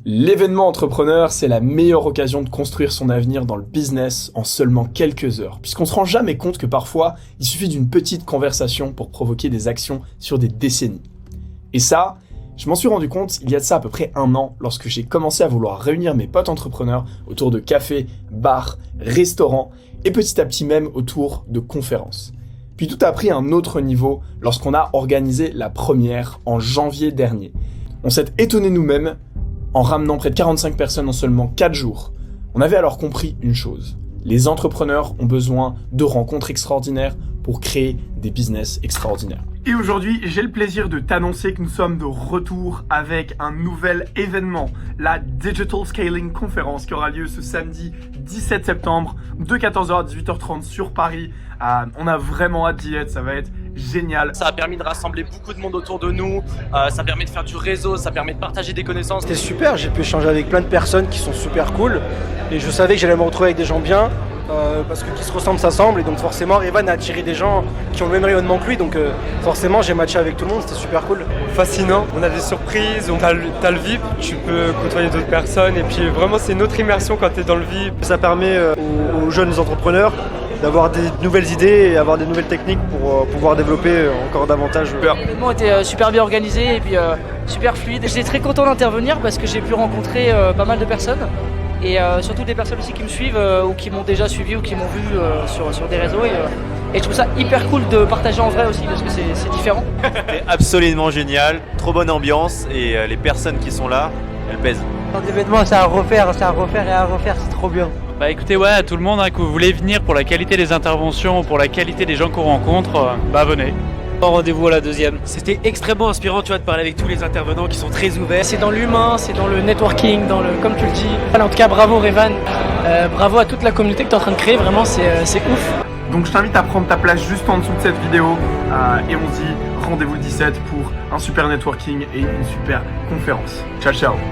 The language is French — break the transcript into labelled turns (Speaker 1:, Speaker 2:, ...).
Speaker 1: L'événement entrepreneur, c'est la meilleure occasion de construire son avenir dans le business en seulement quelques heures, puisqu'on se rend jamais compte que parfois, il suffit d'une petite conversation pour provoquer des actions sur des décennies. Et ça, je m'en suis rendu compte il y a de ça à peu près 1 an, lorsque j'ai commencé à vouloir réunir mes potes entrepreneurs autour de cafés, bars, restaurants, et petit à petit même autour de conférences. Puis tout a pris un autre niveau lorsqu'on a organisé la première en janvier dernier. On s'est étonné nous-mêmes en ramenant près de 45 personnes en seulement 4 jours. On avait alors compris une chose. Les entrepreneurs ont besoin de rencontres extraordinaires pour créer des business extraordinaires. Et aujourd'hui, j'ai le plaisir de t'annoncer que nous sommes de retour avec un nouvel événement, la Digital Scaling Conference qui aura lieu ce samedi 17 septembre de 14h à 18h30 sur Paris. On a vraiment hâte d'y être, ça va être génial.
Speaker 2: Ça a permis de rassembler beaucoup de monde autour de nous, ça permet de faire du réseau, ça permet de partager des connaissances.
Speaker 3: C'était super, j'ai pu échanger avec plein de personnes qui sont super cool et je savais que j'allais me retrouver avec des gens bien parce que qui se ressemblent s'assemblent et donc forcément Evan a attiré des gens qui ont le même rayonnement que lui donc forcément j'ai matché avec tout le monde, c'était super cool.
Speaker 4: Fascinant, on a des surprises, t'as le VIP, tu peux côtoyer d'autres personnes et puis vraiment c'est une autre immersion quand t'es dans le VIP.
Speaker 3: Ça permet aux jeunes entrepreneurs d'avoir des nouvelles idées et avoir des nouvelles techniques pour pouvoir développer encore davantage.
Speaker 5: L'événement était super bien organisé et puis super fluide. J'étais très content d'intervenir parce que j'ai pu rencontrer pas mal de personnes et surtout des personnes aussi qui me suivent ou qui m'ont déjà suivi ou qui m'ont vu sur des réseaux et je trouve ça hyper cool de partager en vrai aussi parce que c'est différent.
Speaker 6: C'est absolument génial, trop bonne ambiance et les personnes qui sont là, elles pèsent.
Speaker 7: L'événement c'est à refaire et à refaire, c'est trop bien.
Speaker 8: Bah écoutez, ouais, à tout le monde, que vous voulez venir pour la qualité des interventions, pour la qualité des gens qu'on rencontre, venez.
Speaker 7: Rendez-vous à la deuxième.
Speaker 9: C'était extrêmement inspirant, tu vois, de parler avec tous les intervenants qui sont très ouverts.
Speaker 5: C'est dans l'humain, c'est dans le networking, comme tu le dis. En tout cas, bravo Revan, bravo à toute la communauté que tu es en train de créer, vraiment c'est ouf.
Speaker 1: Donc je t'invite à prendre ta place juste en dessous de cette vidéo et on se dit rendez-vous le 17 pour un super networking et une super conférence. Ciao ciao.